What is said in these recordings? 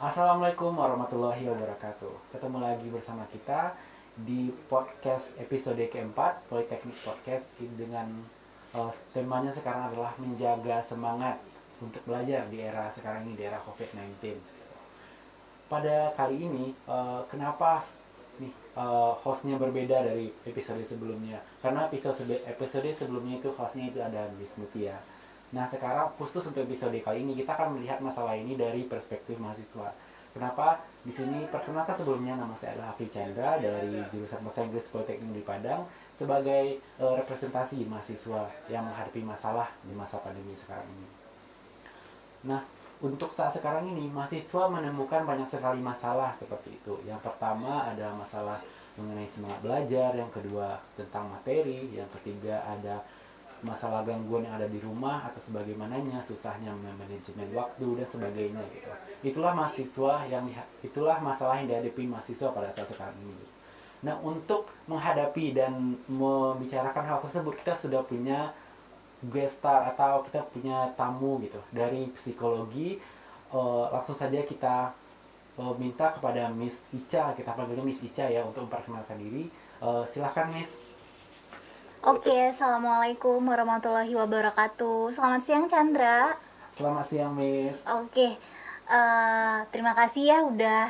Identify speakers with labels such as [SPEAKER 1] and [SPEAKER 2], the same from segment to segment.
[SPEAKER 1] Assalamualaikum warahmatullahi wabarakatuh. Ketemu lagi bersama kita di podcast episode keempat Politeknik Podcast dengan temanya sekarang adalah menjaga semangat untuk belajar di era sekarang ini, di era COVID-19. Pada kali ini, kenapa nih hostnya berbeda dari episode sebelumnya? Karena episode sebelumnya itu hostnya itu ada Miss Mutia. Nah, sekarang khusus untuk episode kali ini kita akan melihat masalah ini dari perspektif mahasiswa. Kenapa? Di sini perkenalkan sebelumnya, nama saya adalah Afri Chandra dari jurusan Bahasa Inggris Politeknik di Padang sebagai representasi mahasiswa yang menghadapi masalah di masa pandemi sekarang ini. Nah, untuk saat sekarang ini mahasiswa menemukan banyak sekali masalah seperti itu. Yang pertama ada masalah mengenai semangat belajar, yang kedua tentang materi, yang ketiga ada masalah gangguan yang ada di rumah atau sebagaimananya, susahnya manajemen waktu dan sebagainya gitu. Itulah masalah yang dihadapi mahasiswa pada saat sekarang ini. Nah, untuk menghadapi dan membicarakan hal tersebut kita sudah punya guest star atau kita punya tamu gitu dari psikologi. Langsung saja kita minta kepada Miss Ica, kita panggilnya Miss Ica ya, untuk memperkenalkan diri. Silahkan Miss.
[SPEAKER 2] Oke, Assalamualaikum warahmatullahi wabarakatuh. Selamat siang, Chandra.
[SPEAKER 1] Selamat siang Miss.
[SPEAKER 2] Oke, terima kasih ya udah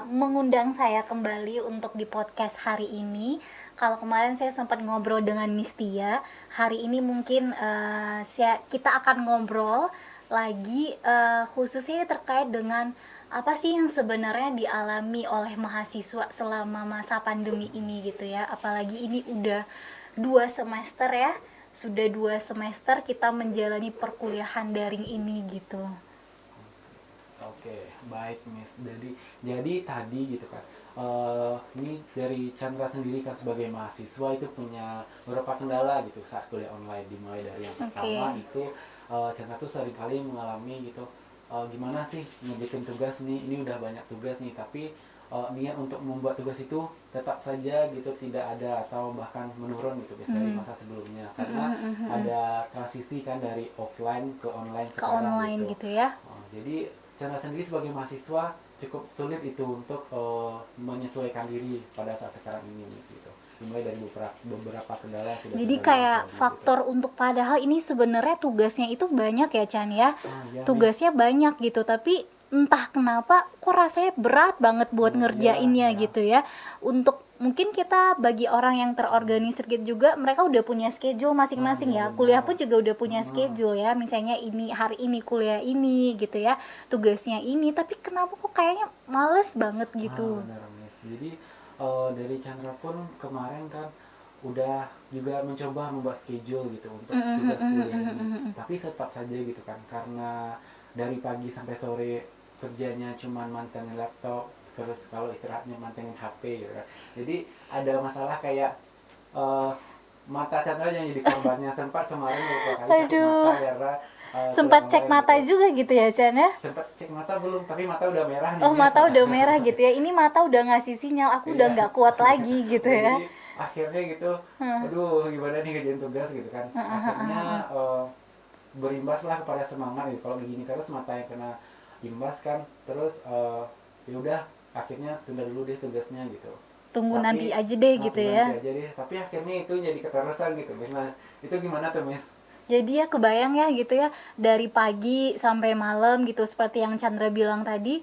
[SPEAKER 2] mengundang saya kembali untuk di podcast hari ini. Kalau kemarin saya sempat ngobrol dengan Miss Tia, hari ini mungkin kita akan ngobrol lagi khususnya terkait dengan apa sih yang sebenarnya dialami oleh mahasiswa selama masa pandemi ini gitu ya. Apalagi ini udah 2 semester ya, sudah 2 semester kita menjalani perkuliahan daring ini gitu.
[SPEAKER 1] Oke, baik Miss. Jadi tadi gitu kan. Ini dari Chandra sendiri kan sebagai mahasiswa itu punya beberapa kendala gitu saat kuliah online. Dimulai dari yang pertama
[SPEAKER 2] Oke.
[SPEAKER 1] itu Chandra tuh seringkali mengalami gitu, gimana sih ngerjain tugas nih, ini udah banyak tugas nih, tapi niat untuk membuat tugas itu tetap saja gitu tidak ada atau bahkan menurun gitu guys dari masa sebelumnya, karena ada transisi kan dari offline ke online
[SPEAKER 2] Ke
[SPEAKER 1] sekarang
[SPEAKER 2] online
[SPEAKER 1] gitu.
[SPEAKER 2] gitu ya.
[SPEAKER 1] Jadi Chandra sendiri sebagai mahasiswa cukup sulit itu untuk menyesuaikan diri pada saat sekarang ini gitu. Dimulai dari beberapa kendala yang sudah
[SPEAKER 2] Jadi
[SPEAKER 1] Chandra bilang
[SPEAKER 2] kayak
[SPEAKER 1] tadi gitu.
[SPEAKER 2] faktor untuk padahal ini sebenarnya tugasnya itu banyak ya Chan ya.
[SPEAKER 1] Ya Miss.
[SPEAKER 2] Tugasnya banyak gitu tapi entah kenapa kok rasanya berat banget buat
[SPEAKER 1] Nah,
[SPEAKER 2] ngerjainnya
[SPEAKER 1] ya.
[SPEAKER 2] gitu ya. Untuk mungkin kita bagi orang yang terorganisir gitu juga mereka udah punya schedule masing-masing
[SPEAKER 1] Ya
[SPEAKER 2] ya. Kuliah
[SPEAKER 1] benar.
[SPEAKER 2] pun juga udah punya schedule ya. Misalnya ini hari ini kuliah ini gitu ya. Tugasnya ini tapi kenapa kok kayaknya males banget gitu.
[SPEAKER 1] Benar Miss. Jadi dari Chandra pun kemarin kan udah juga mencoba membuat schedule gitu untuk tugas kuliah ini. Tapi tetap saja gitu kan, karena dari pagi sampai sore kerjanya cuman mantengin laptop, terus kalau istirahatnya mantengin HP gitu kan. Jadi ada masalah kayak eh, mata Chandra yang jadi korbannya, sempat kemarin beberapa kali sakit mata
[SPEAKER 2] Aduh,
[SPEAKER 1] karena kuliah
[SPEAKER 2] sempat cek
[SPEAKER 1] online
[SPEAKER 2] mata
[SPEAKER 1] gitu.
[SPEAKER 2] juga gitu ya Chan ya.
[SPEAKER 1] Sempat cek mata belum, tapi mata udah merah nih
[SPEAKER 2] Oh,
[SPEAKER 1] Miss.
[SPEAKER 2] mata udah merah gitu ya. Ini mata udah ngasih sinyal aku udah
[SPEAKER 1] Iya.
[SPEAKER 2] nggak kuat lagi gitu
[SPEAKER 1] Nah,
[SPEAKER 2] ya.
[SPEAKER 1] jadi akhirnya gitu, aduh gimana nih kerjain tugas gitu kan. Akhirnya berimbas lah kepada semangat gitu. Kalau begini terus mata yang kena imbas kan, terus ya udah akhirnya tunda dulu deh tugasnya gitu.
[SPEAKER 2] Tunggu nanti
[SPEAKER 1] Tapi
[SPEAKER 2] aja deh gitu
[SPEAKER 1] tunggu nanti
[SPEAKER 2] ya.
[SPEAKER 1] aja deh. Tapi akhirnya itu jadi keterusan gitu. Nah, itu gimana tuh Miss?
[SPEAKER 2] Jadi ya kebayang ya gitu ya, dari pagi sampai malam gitu seperti yang Chandra bilang tadi,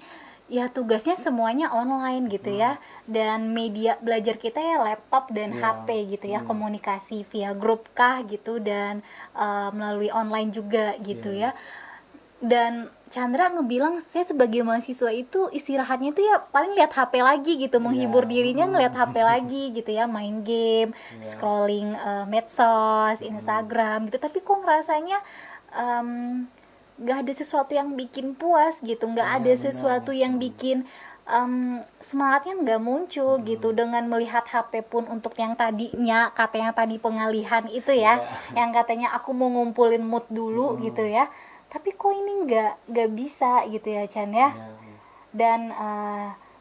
[SPEAKER 2] ya tugasnya semuanya online gitu ya. Dan media belajar kita ya laptop dan
[SPEAKER 1] Ya.
[SPEAKER 2] HP gitu ya, komunikasi via grup kah gitu dan melalui online juga
[SPEAKER 1] Ya
[SPEAKER 2] gitu ya.
[SPEAKER 1] Miss.
[SPEAKER 2] Dan Chandra ngebilang saya sebagai mahasiswa itu istirahatnya itu ya paling lihat HP lagi gitu, menghibur
[SPEAKER 1] Ya.
[SPEAKER 2] dirinya ngeliat HP lagi gitu ya, main game,
[SPEAKER 1] Ya.
[SPEAKER 2] scrolling medsos, Instagram gitu. Tapi kok ngerasanya em, nggak ada sesuatu yang bikin puas gitu, nggak
[SPEAKER 1] Iya
[SPEAKER 2] ada
[SPEAKER 1] benar
[SPEAKER 2] sesuatu
[SPEAKER 1] Miss.
[SPEAKER 2] yang bikin semangatnya nggak muncul gitu dengan melihat HP pun untuk yang tadinya katanya tadi pengalihan itu ya,
[SPEAKER 1] Ya.
[SPEAKER 2] yang katanya aku mau ngumpulin mood dulu gitu ya, tapi kok ini nggak bisa gitu ya Chan ya.
[SPEAKER 1] Ya Miss.
[SPEAKER 2] Dan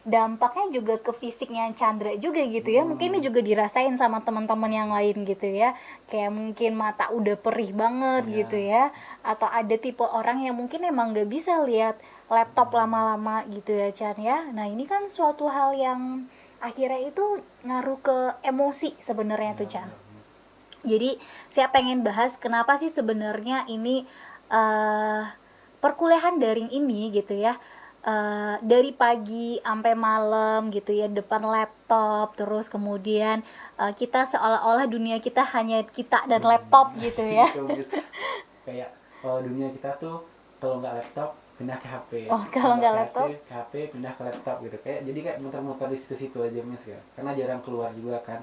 [SPEAKER 2] dampaknya juga ke fisiknya Chandra juga gitu ya. Mungkin ini juga dirasain sama teman-teman yang lain gitu ya. Kayak mungkin mata udah perih banget
[SPEAKER 1] Iya.
[SPEAKER 2] gitu ya. Atau ada tipe orang yang mungkin emang gak bisa lihat laptop lama-lama gitu ya Chan ya. Nah ini kan suatu hal yang akhirnya itu ngaruh ke emosi sebenarnya tuh
[SPEAKER 1] Iya,
[SPEAKER 2] Chan.
[SPEAKER 1] benar, Mas.
[SPEAKER 2] Jadi saya pengen bahas kenapa sih sebenarnya ini eh, perkuliahan daring ini gitu ya, dari pagi sampai malam gitu ya depan laptop, terus kemudian kita seolah-olah dunia kita hanya kita dan laptop gitu ya.
[SPEAKER 1] Gitu, Miss. Kayak dunia kita tuh kalau nggak laptop pindah ke HP,
[SPEAKER 2] Oh
[SPEAKER 1] kalau
[SPEAKER 2] kalau
[SPEAKER 1] nggak
[SPEAKER 2] nggak
[SPEAKER 1] ke HP,
[SPEAKER 2] laptop,
[SPEAKER 1] pindah ke laptop gitu. Kayak jadi kayak muter-muter di situ-situ aja, Miss, ya. Karena jarang keluar juga kan.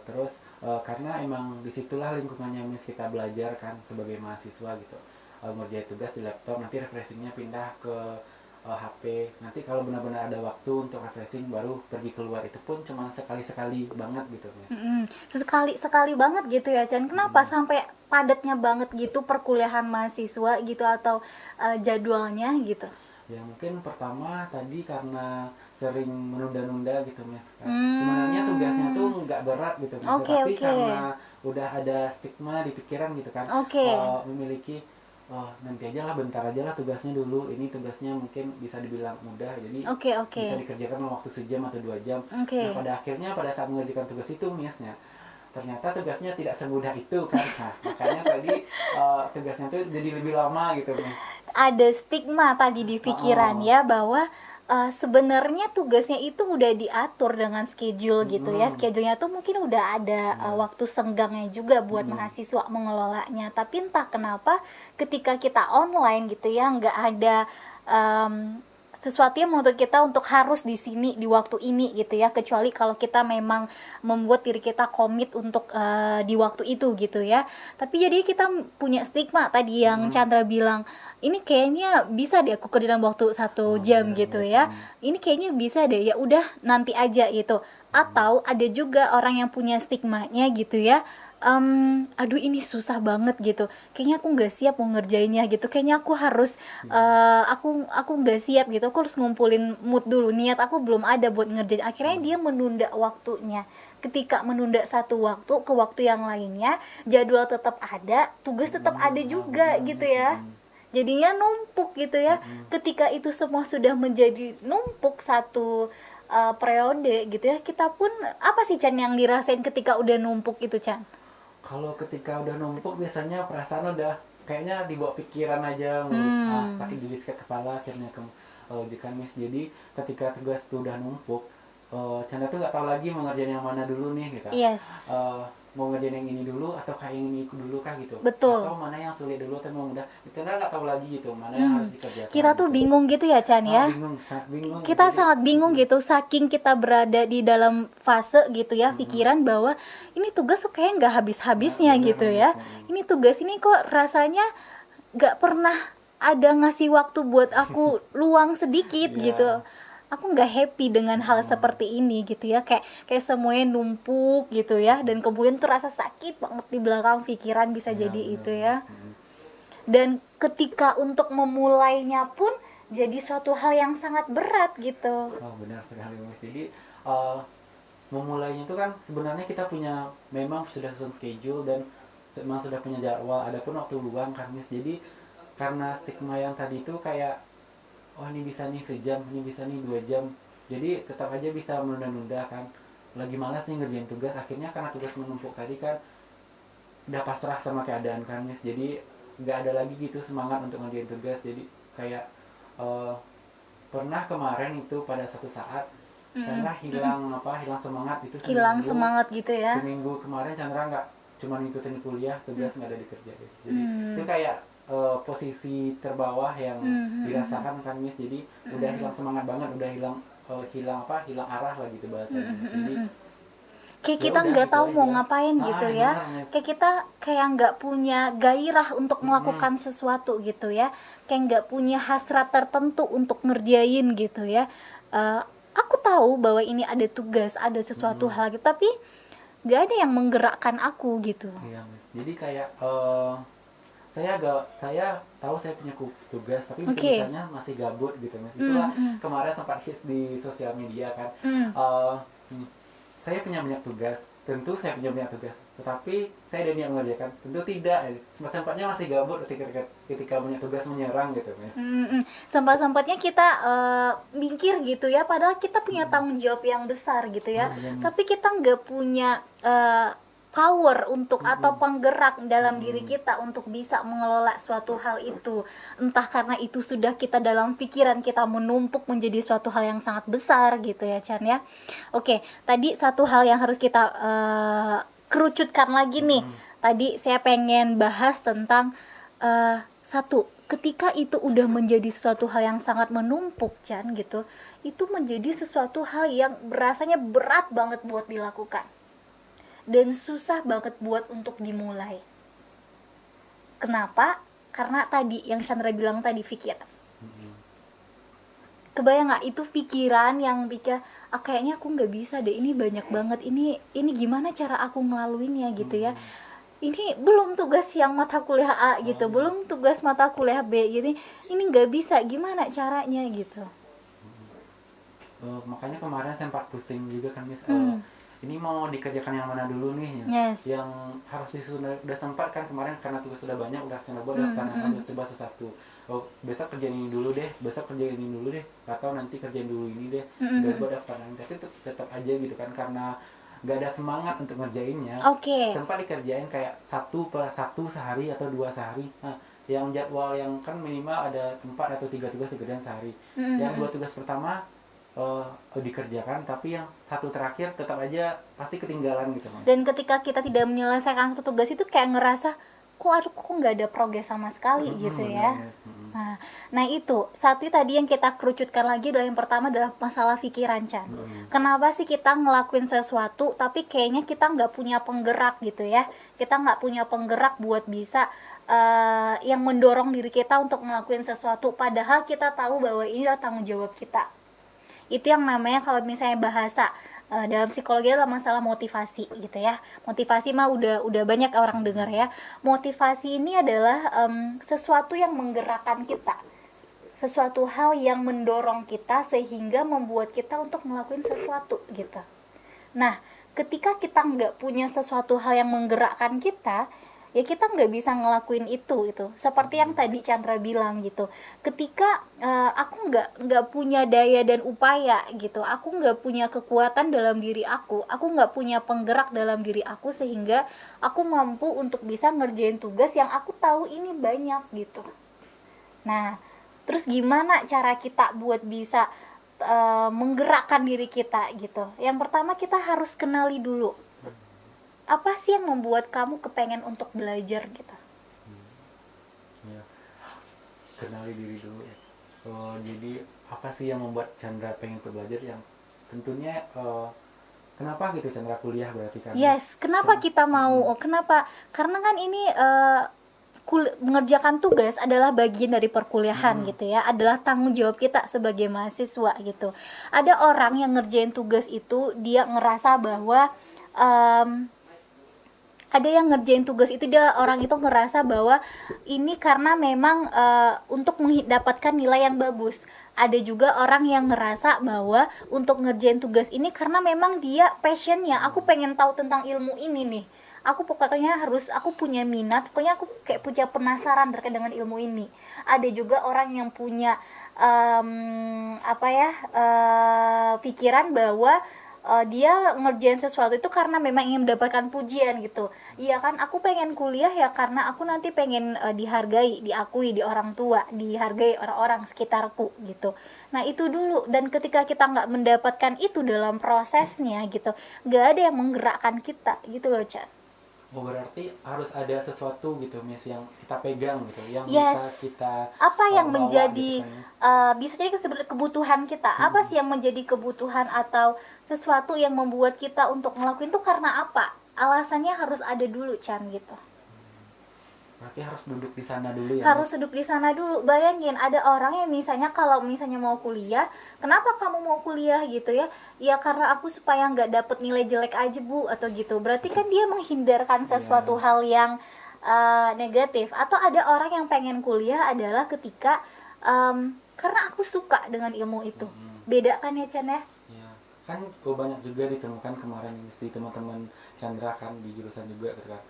[SPEAKER 1] Terus karena emang disitulah lingkungannya, Miss, kita belajar kan sebagai mahasiswa gitu. Ngerjain tugas di laptop, nanti refreshingnya pindah ke HP. Nanti kalau benar-benar ada waktu untuk refreshing baru pergi keluar, itu pun cuma sekali-sekali banget gitu, Miss.
[SPEAKER 2] sekali banget gitu ya Chan. Kenapa sampai padatnya banget gitu perkuliahan mahasiswa gitu atau jadwalnya gitu?
[SPEAKER 1] Ya mungkin pertama tadi karena sering menunda-nunda gitu, Miss. Sebenarnya tugasnya
[SPEAKER 2] Hmm,
[SPEAKER 1] tuh nggak berat gitu, Miss,
[SPEAKER 2] oke
[SPEAKER 1] tapi
[SPEAKER 2] oke
[SPEAKER 1] karena udah ada stigma di pikiran gitu kan,
[SPEAKER 2] oke
[SPEAKER 1] memiliki nanti aja lah, bentar aja lah tugasnya dulu, ini tugasnya mungkin bisa dibilang mudah, jadi
[SPEAKER 2] oke oke
[SPEAKER 1] bisa dikerjakan dalam waktu sejam atau 2 jam.
[SPEAKER 2] oke.
[SPEAKER 1] Nah pada akhirnya pada saat mengerjakan tugas itu, Missnya ternyata tugasnya tidak semudah itu kan. Nah makanya tadi tugasnya tuh jadi lebih lama gitu, Miss.
[SPEAKER 2] Ada stigma tadi di pikiran
[SPEAKER 1] Oh,
[SPEAKER 2] ya bahwa sebenarnya tugasnya itu udah diatur dengan schedule gitu ya.
[SPEAKER 1] mm-mm,
[SPEAKER 2] Schedule-nya tuh mungkin udah ada
[SPEAKER 1] iya,
[SPEAKER 2] waktu senggangnya juga buat
[SPEAKER 1] mm-mm.
[SPEAKER 2] mahasiswa mengelolanya. Tapi entah kenapa ketika kita online gitu ya nggak ada sesuatu yang menuntut kita untuk harus di sini di waktu ini gitu ya, kecuali kalau kita memang membuat diri kita komit untuk di waktu itu gitu ya. Tapi jadi kita punya stigma tadi yang
[SPEAKER 1] Mm-mm.
[SPEAKER 2] Chandra bilang, ini kayaknya bisa deh aku kerja dalam waktu 1 jam
[SPEAKER 1] Benar,
[SPEAKER 2] gitu
[SPEAKER 1] Miss.
[SPEAKER 2] ya, ini kayaknya bisa deh, ya udah nanti aja gitu. Atau ada juga orang yang punya stigmanya gitu ya, aduh ini susah banget gitu, kayaknya aku nggak siap mau ngerjainnya gitu, kayaknya aku harus aku nggak siap gitu, aku harus ngumpulin mood dulu, niat aku belum ada buat ngerjain, akhirnya dia menunda waktunya. Ketika menunda satu waktu ke waktu yang lainnya, jadwal tetap ada, tugas tetap ada juga
[SPEAKER 1] Benar,
[SPEAKER 2] gitu
[SPEAKER 1] Miss.
[SPEAKER 2] ya, jadinya numpuk gitu ya. Ketika itu semua sudah menjadi numpuk satu periode gitu ya, kita pun apa sih Chan yang dirasain ketika udah numpuk itu Chan?
[SPEAKER 1] Kalau ketika udah numpuk biasanya perasaan udah kayaknya dibawa pikiran aja mulu.
[SPEAKER 2] Hmm,
[SPEAKER 1] Sakit, jadi sakit kepala akhirnya kan, Miss. Jadi ketika tugas tuh udah numpuk, Chandra tuh nggak tahu lagi mau ngerjain yang mana dulu nih gitu.
[SPEAKER 2] yes,
[SPEAKER 1] Mau ngerjain yang ini dulu atau kayak yang ini dulu kah gitu,
[SPEAKER 2] betul.
[SPEAKER 1] atau mana yang sulit dulu atau mau mudah. Chandra nggak tahu lagi gitu mana yang harus dikerjakan
[SPEAKER 2] Kita tuh
[SPEAKER 1] gitu.
[SPEAKER 2] bingung gitu ya Chan ya.
[SPEAKER 1] Bingung, sangat bingung.
[SPEAKER 2] Kita
[SPEAKER 1] Jadi
[SPEAKER 2] sangat bingung gitu, saking kita berada di dalam fase gitu ya, pikiran bahwa ini tugas tuh kayak nggak habis-habisnya
[SPEAKER 1] benar,
[SPEAKER 2] gitu
[SPEAKER 1] Miss.
[SPEAKER 2] ya. Ini tugas ini kok rasanya nggak pernah ada ngasih waktu buat aku luang sedikit gitu.
[SPEAKER 1] Iya.
[SPEAKER 2] Aku nggak happy dengan hal seperti ini gitu ya, kayak kayak semuanya numpuk gitu ya, dan kemudian tuh rasa sakit banget di belakang pikiran bisa
[SPEAKER 1] Iya,
[SPEAKER 2] jadi
[SPEAKER 1] benar,
[SPEAKER 2] itu
[SPEAKER 1] Miss.
[SPEAKER 2] ya. Dan ketika untuk memulainya pun jadi suatu hal yang sangat berat gitu.
[SPEAKER 1] Oh, benar sekali, Miss. Jadi uh, memulainya itu kan sebenarnya kita punya, memang sudah susun schedule dan memang sudah punya jadwal, adapun waktu luang kan, Miss. Jadi karena stigma yang tadi itu kayak, oh ini bisa nih sejam, ini bisa nih 2 jam, jadi tetap aja bisa menunda-nunda kan. Lagi malas nih ngerjain tugas, akhirnya karena tugas menumpuk tadi kan udah pasrah sama keadaan kan, Miss. Jadi nggak ada lagi gitu semangat untuk ngerjain tugas. Jadi kayak uh, pernah kemarin itu pada satu saat Chandra hilang semangat itu
[SPEAKER 2] Hilang
[SPEAKER 1] seminggu.
[SPEAKER 2] semangat gitu ya.
[SPEAKER 1] Seminggu kemarin Chandra nggak cuma ngikutin kuliah, tugas nggak ada dikerjain. Jadi itu
[SPEAKER 2] Hmm.
[SPEAKER 1] kayak posisi terbawah yang dirasakan kan, Miss. Jadi udah hilang semangat banget, udah hilang arah lah gitu bahasanya, Miss. Jadi
[SPEAKER 2] Kayak
[SPEAKER 1] ya
[SPEAKER 2] kita
[SPEAKER 1] udah
[SPEAKER 2] nggak
[SPEAKER 1] gitu
[SPEAKER 2] tahu mau
[SPEAKER 1] aja.
[SPEAKER 2] ngapain gitu ya.
[SPEAKER 1] Benar, Miss.
[SPEAKER 2] Kayak kita kayak nggak punya gairah untuk melakukan sesuatu gitu ya. Kayak nggak punya hasrat tertentu untuk ngerjain gitu ya. Eh, aku tahu bahwa ini ada tugas, ada sesuatu hal gitu, tapi nggak ada yang menggerakkan aku gitu.
[SPEAKER 1] Iya, Miss. Jadi kayak saya tahu saya punya tugas tapi
[SPEAKER 2] Oke.
[SPEAKER 1] bisa-bisanya masih gabut gitu Miss. Itulah kemarin sempat hits di sosial media kan. Eh, saya punya banyak tugas, tentu saya punya banyak tugas, tetapi saya ada niat mengerjakan, tentu tidak. Sempat-sempatnya masih gabut ketika banyak tugas menyerang gitu Miss.
[SPEAKER 2] Sempat-sempatnya kita mikir gitu ya, padahal kita punya tanggung jawab yang besar gitu ya,
[SPEAKER 1] Iya, Miss.
[SPEAKER 2] tapi kita nggak punya power untuk atau penggerak dalam diri kita untuk bisa mengelola suatu hal itu, entah karena itu sudah kita dalam pikiran kita menumpuk menjadi suatu hal yang sangat besar gitu ya Chan ya. Oke, tadi satu hal yang harus kita kerucutkan lagi nih. Tadi saya pengen bahas tentang satu, ketika itu udah menjadi sesuatu hal yang sangat menumpuk Chan gitu, itu menjadi sesuatu hal yang rasanya berat banget buat dilakukan dan susah banget buat untuk dimulai. Kenapa? Karena tadi yang Chandra bilang tadi, pikiran. Kebayang nggak itu pikiran yang pikir, kayaknya aku nggak bisa deh, ini banyak banget, ini gimana cara aku ngelaluinnya gitu ya. Ini belum tugas yang mata kuliah A gitu, belum tugas mata kuliah B gitu, ini nggak bisa, gimana caranya gitu.
[SPEAKER 1] Makanya kemarin sempat pusing juga kan Miss. Ini mau dikerjakan yang mana dulu nih ya?
[SPEAKER 2] Yes.
[SPEAKER 1] Yang harus disusun udah sempat kan kemarin karena tugas sudah banyak, udah coba daftarkan udah coba satu. Besok kerjain ini dulu deh, besok kerjain ini dulu deh, atau nanti kerjain dulu ini deh. Udah buat daftaran, tapi tetap aja gitu kan, karena nggak ada semangat untuk ngerjainnya.
[SPEAKER 2] Oke.
[SPEAKER 1] Sempat dikerjain kayak satu sehari atau 2 sehari. Nah, yang jadwal yang kan minimal ada 4 atau 3 tugas dikerjain sehari. Yang 2 tugas pertama dikerjakan, tapi yang satu terakhir tetap aja pasti ketinggalan gitu Mas.
[SPEAKER 2] Dan ketika kita tidak menyelesaikan satu tugas itu kayak ngerasa kok nggak ada progres sama sekali gitu ya.
[SPEAKER 1] Yes.
[SPEAKER 2] Nah itu satu tadi yang kita kerucutkan lagi adalah yang pertama adalah masalah pikiran Chan. Kenapa sih kita ngelakuin sesuatu tapi kayaknya kita nggak punya penggerak gitu ya, kita nggak punya penggerak buat bisa yang mendorong diri kita untuk ngelakuin sesuatu, padahal kita tahu bahwa ini adalah tanggung jawab kita. Itu yang namanya kalau misalnya bahasa dalam psikologi adalah masalah motivasi gitu ya. Motivasi mah udah banyak orang dengar ya. Motivasi ini adalah sesuatu yang menggerakkan kita, sesuatu hal yang mendorong kita sehingga membuat kita untuk ngelakuin sesuatu gitu. Nah, ketika kita nggak punya sesuatu hal yang menggerakkan kita, ya kita nggak bisa ngelakuin itu gitu. Seperti yang tadi Chandra bilang gitu, ketika aku nggak punya daya dan upaya gitu, aku nggak punya kekuatan dalam diri aku nggak punya penggerak dalam diri aku sehingga aku mampu untuk bisa ngerjain tugas yang aku tahu ini banyak gitu. Nah, terus gimana cara kita buat bisa menggerakkan diri kita gitu? Yang pertama kita harus kenali dulu, apa sih yang membuat kamu kepengen untuk belajar gitu?
[SPEAKER 1] Ya, kenali diri dulu ya. Jadi apa sih yang membuat Chandra pengen untuk belajar? Yang tentunya kenapa gitu Chandra kuliah berarti kan?
[SPEAKER 2] Yes, kenapa kita mau? Kenapa? Karena kan ini mengerjakan tugas adalah bagian dari perkuliahan gitu ya, adalah tanggung jawab kita sebagai mahasiswa gitu. Ada orang yang ngerjain tugas itu dia ngerasa bahwa ada yang ngerjain tugas itu dia orang itu ngerasa bahwa ini karena memang untuk mendapatkan nilai yang bagus. Ada juga orang yang ngerasa bahwa untuk ngerjain tugas ini karena memang dia passionnya, aku pengen tahu tentang ilmu ini nih, aku pokoknya aku punya minat, pokoknya aku kayak punya penasaran terkait dengan ilmu ini. Ada juga orang yang punya pikiran bahwa dia ngerjain sesuatu itu karena memang ingin mendapatkan pujian gitu. Iya kan, aku pengen kuliah ya karena aku nanti pengen dihargai, diakui di orang tua, dihargai orang-orang sekitarku gitu. Nah itu dulu, dan ketika kita nggak mendapatkan itu dalam prosesnya gitu, nggak ada yang menggerakkan kita gitu loh Chan.
[SPEAKER 1] Oh, berarti harus ada sesuatu gitu Miss yang kita pegang gitu, yang
[SPEAKER 2] Yes.
[SPEAKER 1] bisa kita
[SPEAKER 2] apa yang
[SPEAKER 1] bawa
[SPEAKER 2] menjadi
[SPEAKER 1] gitu kan, Miss.
[SPEAKER 2] bisa jadi sebenarnya kebutuhan kita. Apa sih yang menjadi kebutuhan atau sesuatu yang membuat kita untuk ngelakuin itu karena apa? Alasannya harus ada dulu Chan gitu.
[SPEAKER 1] Berarti harus duduk di sana dulu ya,
[SPEAKER 2] Harus
[SPEAKER 1] Miss?
[SPEAKER 2] duduk di sana dulu. Bayangin ada orang yang misalnya kalau misalnya mau kuliah, kenapa kamu mau kuliah gitu ya? Ya karena aku supaya nggak dapet nilai jelek aja Bu atau gitu. Berarti kan dia menghindarkan sesuatu hal yang negatif. Atau ada orang yang pengen kuliah adalah ketika karena aku suka dengan ilmu itu. Beda kan ya Chan ya?
[SPEAKER 1] Ya, kan banyak juga ditemukan kemarin di teman-teman Chandra kan di jurusan juga gitu kan.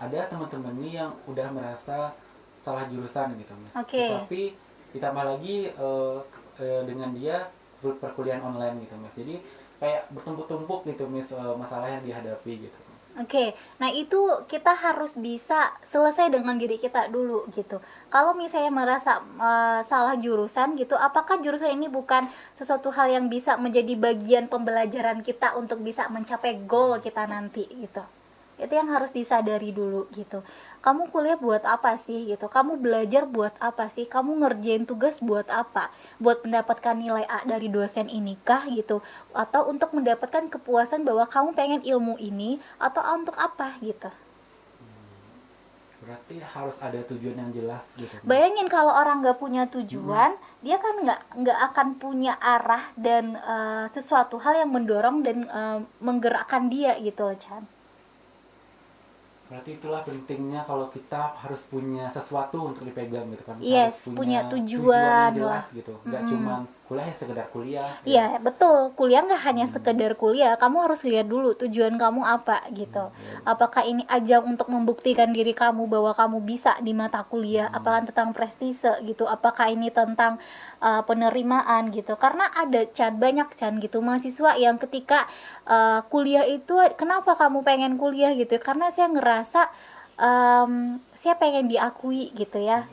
[SPEAKER 1] Ada teman-teman nih yang udah merasa salah jurusan gitu Miss. Tapi ditambah lagi dengan dia perkuliahan online gitu Miss. Jadi kayak bertumpuk-tumpuk gitu Miss masalah yang dihadapi gitu.
[SPEAKER 2] Nah itu kita harus bisa selesai dengan diri kita dulu gitu. Kalau misalnya merasa salah jurusan gitu, apakah jurusan ini bukan sesuatu hal yang bisa menjadi bagian pembelajaran kita untuk bisa mencapai goal kita nanti gitu. Itu yang harus disadari dulu gitu. Kamu kuliah buat apa sih gitu? Kamu belajar buat apa sih? Kamu ngerjain tugas buat apa? Buat mendapatkan nilai A dari dosen ini kah gitu? Atau untuk mendapatkan kepuasan bahwa kamu pengen ilmu ini atau untuk apa gitu?
[SPEAKER 1] Berarti harus ada tujuan yang jelas gitu.
[SPEAKER 2] Bayangin kalau orang nggak punya tujuan, dia kan nggak akan punya arah dan sesuatu hal yang mendorong dan menggerakkan dia gitu loh Chan.
[SPEAKER 1] Berarti itulah pentingnya kalau kita harus punya sesuatu untuk dipegang gitu kan.
[SPEAKER 2] Yes,
[SPEAKER 1] harus
[SPEAKER 2] punya
[SPEAKER 1] yang
[SPEAKER 2] tujuan
[SPEAKER 1] jelas gitu. Nggak cuma kuliah ya sekedar kuliah.
[SPEAKER 2] Iya, betul. Kuliah nggak hanya sekedar kuliah. Kamu harus lihat dulu tujuan kamu apa gitu. Apakah ini ajang untuk membuktikan diri kamu bahwa kamu bisa di mata kuliah? Apakah tentang prestise gitu? Apakah ini tentang penerimaan gitu? Karena ada banyak gitu mahasiswa yang ketika kuliah itu, kenapa kamu pengen kuliah gitu? Karena saya ngerasa saya pengen diakui gitu ya.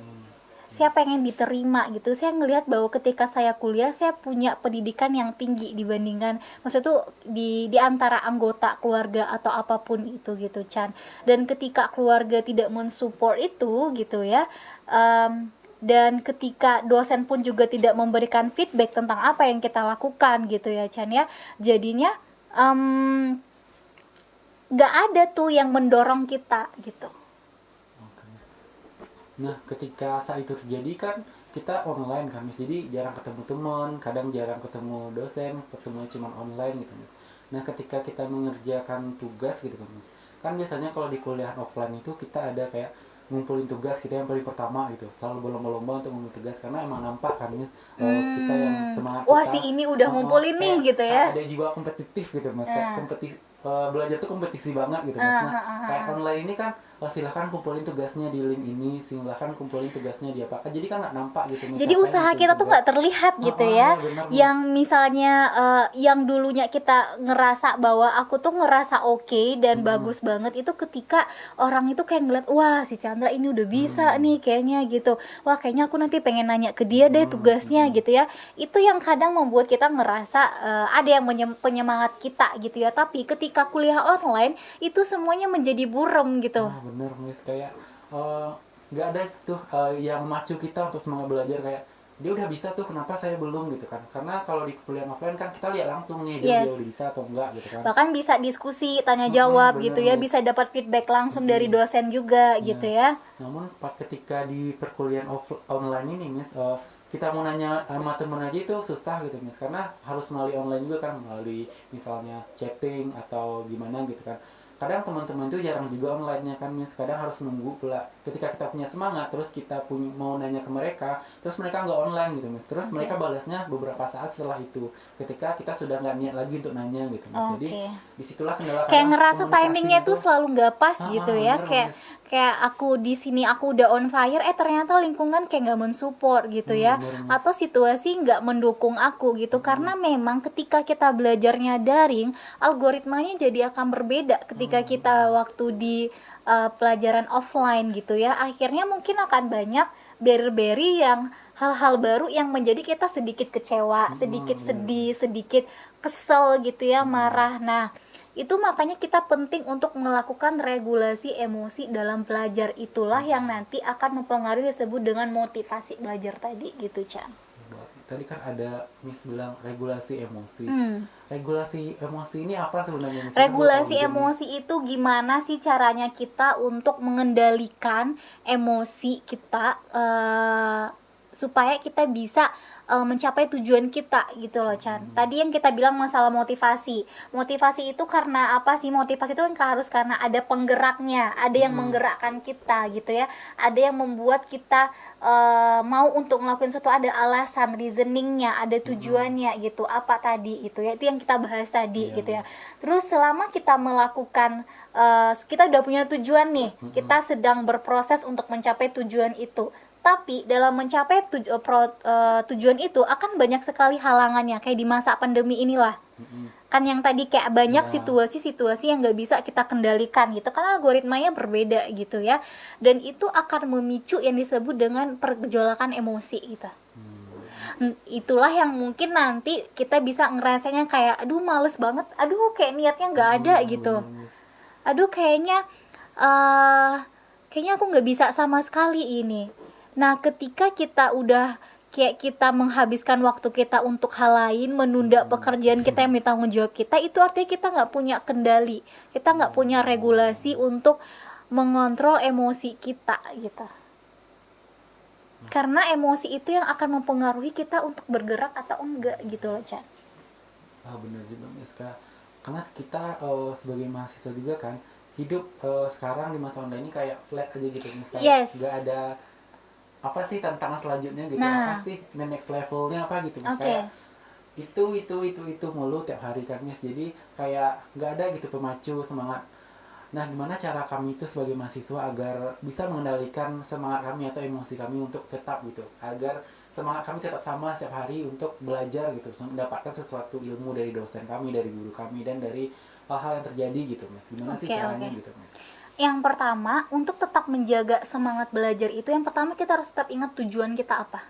[SPEAKER 2] Saya pengen diterima gitu. Saya ngelihat bahwa ketika saya kuliah saya punya pendidikan yang tinggi dibandingkan maksud tuh di antara anggota keluarga atau apapun itu gitu Chan. Dan ketika keluarga tidak mensupport itu gitu ya, dan ketika dosen pun juga tidak memberikan feedback tentang apa yang kita lakukan gitu ya Chan ya, jadinya nggak ada tuh yang mendorong kita gitu.
[SPEAKER 1] Nah, ketika saat itu terjadi kan kita online kan, Miss. Jadi jarang ketemu teman, kadang jarang ketemu dosen, pertemuannya cuma online gitu, Miss. Nah, ketika kita mengerjakan tugas gitu kan, Miss. Kan biasanya kalau di kuliah offline itu kita ada kayak ngumpulin tugas kita yang paling pertama gitu. Selalu berlomba-lomba untuk ngumpulin tugas karena emang nampak kan, Miss. Kita yang semangat
[SPEAKER 2] Wah,
[SPEAKER 1] kita.
[SPEAKER 2] si ini udah ngumpulin nih gitu ya.
[SPEAKER 1] Ada jiwa kompetitif gitu, Mas. Belajar tuh kompetisi banget gitu, Mas. Nah, kayak online ini kan silahkan kumpulin tugasnya di link ini, silahkan kumpulin tugasnya di apa, jadi kan nggak nampak gitu.
[SPEAKER 2] Jadi usaha kita tuh nggak terlihat gitu ya.
[SPEAKER 1] Benar,
[SPEAKER 2] yang misalnya yang dulunya kita ngerasa bahwa aku tuh ngerasa oke dan bagus banget, itu ketika orang itu kayak ngeliat, wah si Chandra ini udah bisa nih kayaknya gitu, wah kayaknya aku nanti pengen nanya ke dia deh tugasnya gitu ya. Itu yang kadang membuat kita ngerasa ada yang penyemangat kita gitu ya. Tapi ketika kuliah online itu semuanya menjadi buram gitu.
[SPEAKER 1] Bener, Miss. Kayak nggak ada tuh yang macu kita untuk semangat belajar, kayak dia udah bisa tuh, kenapa saya belum gitu kan. Karena kalau di kuliah offline kan kita lihat langsung nih dia udah bisa atau enggak gitu kan.
[SPEAKER 2] Bahkan bisa diskusi, tanya jawab gitu ya, bisa dapat feedback langsung dari dosen juga gitu ya.
[SPEAKER 1] Namun ketika di perkuliahan online ini, Miss, kita mau nanya sama temen aja itu susah gitu, Miss, karena harus melalui online juga kan, melalui misalnya chatting atau gimana gitu kan. Kadang teman-teman tuh jarang juga online-nya kan, Miss. Kadang harus nunggu pula. Ketika kita punya semangat, terus kita mau nanya ke mereka, terus mereka nggak online gitu, Miss. Terus mereka balasnya beberapa saat setelah itu. Ketika kita sudah nggak niat lagi untuk nanya gitu, Miss. Jadi disitulah kendala.
[SPEAKER 2] Kayak ngerasa timingnya tuh selalu nggak pas gitu ya.
[SPEAKER 1] Bener,
[SPEAKER 2] kayak aku di sini aku udah on fire, ternyata lingkungan kayak nggak mensupport gitu ya. Atau situasi nggak mendukung aku gitu. Karena memang ketika kita belajarnya daring, algoritmanya jadi akan berbeda ketika kita waktu di pelajaran offline gitu ya. Akhirnya mungkin akan banyak barrier yang hal-hal baru yang menjadi kita sedikit kecewa, sedikit sedih, sedikit kesel gitu ya, marah. Nah, itu makanya kita penting untuk melakukan regulasi emosi dalam belajar. Itulah yang nanti akan mempengaruhi disebut dengan motivasi belajar tadi gitu, Chan.
[SPEAKER 1] Tadi kan ada Miss bilang regulasi emosi. Regulasi emosi ini apa sebenarnya?
[SPEAKER 2] Regulasi emosi itu gimana sih caranya kita untuk mengendalikan emosi kita supaya kita bisa mencapai tujuan kita gitu loh Chan. Tadi yang kita bilang masalah motivasi. Motivasi itu karena apa sih? Motivasi itu kan harus karena ada penggeraknya, ada yang menggerakkan kita gitu ya. Ada yang membuat kita mau untuk ngelakuin sesuatu, ada alasan, reasoningnya, ada tujuannya gitu. Apa tadi itu ya? Itu yang kita bahas tadi gitu ya. Terus selama kita melakukan kita udah punya tujuan nih, kita sedang berproses untuk mencapai tujuan itu. Tapi dalam mencapai tujuan itu akan banyak sekali halangannya, kayak di masa pandemi inilah. Kan yang tadi kayak banyak situasi-situasi yang nggak bisa kita kendalikan gitu, karena algoritmanya berbeda gitu ya. Dan itu akan memicu yang disebut dengan pergolakan emosi gitu. Itulah yang mungkin nanti kita bisa ngerasanya kayak aduh males banget, aduh kayak niatnya nggak ada gitu, aduh kayaknya kayaknya aku nggak bisa sama sekali ini. Nah ketika kita udah kayak kita menghabiskan waktu kita untuk hal lain, menunda pekerjaan kita yang bertanggung jawab kita, itu artinya kita nggak punya kendali, kita nggak punya regulasi untuk mengontrol emosi kita gitu. Karena emosi itu yang akan mempengaruhi kita untuk bergerak atau enggak gitu loh Chan.
[SPEAKER 1] Bener juga Miska, karena kita sebagai mahasiswa juga kan hidup sekarang di masa online ini kayak flat aja gitu Miska. Nggak ada apa sih tantangan selanjutnya gitu, apa sih next levelnya apa gitu Miska. Kayak itu mulu tiap hari kan Mis, jadi kayak nggak ada gitu pemacu semangat. Nah gimana cara kami itu sebagai mahasiswa agar bisa mengendalikan semangat kami atau emosi kami untuk tetap gitu, agar semangat kami tetap sama setiap hari untuk belajar gitu, mendapatkan sesuatu ilmu dari dosen kami, dari guru kami, dan dari hal-hal yang terjadi gitu Mas. Gimana sih caranya gitu Mas?
[SPEAKER 2] Yang pertama, untuk tetap menjaga semangat belajar itu, yang pertama kita harus tetap ingat tujuan kita apa.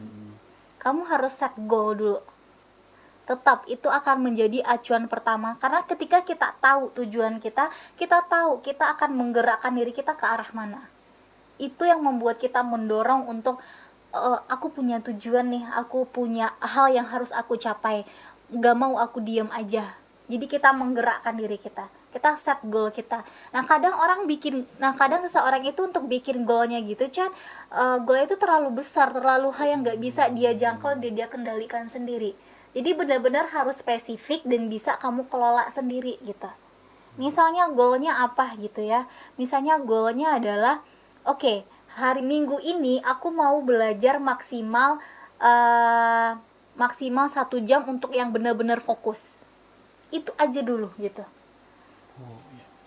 [SPEAKER 2] Kamu harus set goal dulu. Tetap itu akan menjadi acuan pertama, karena ketika kita tahu tujuan kita tahu kita akan menggerakkan diri kita ke arah mana. Itu yang membuat kita mendorong untuk aku punya tujuan nih, aku punya hal yang harus aku capai, gak mau aku diam aja. Jadi kita menggerakkan diri kita set goal kita. Nah kadang seseorang itu untuk bikin goalnya gitu Chan, goalnya itu terlalu besar, terlalu hal yang gak bisa dia jangkau, dia kendalikan sendiri. Jadi benar-benar harus spesifik dan bisa kamu kelola sendiri gitu. Misalnya goalnya apa gitu ya, misalnya goalnya adalah oke, hari Minggu ini aku mau belajar maksimal 1 jam untuk yang benar-benar fokus. Itu aja dulu gitu.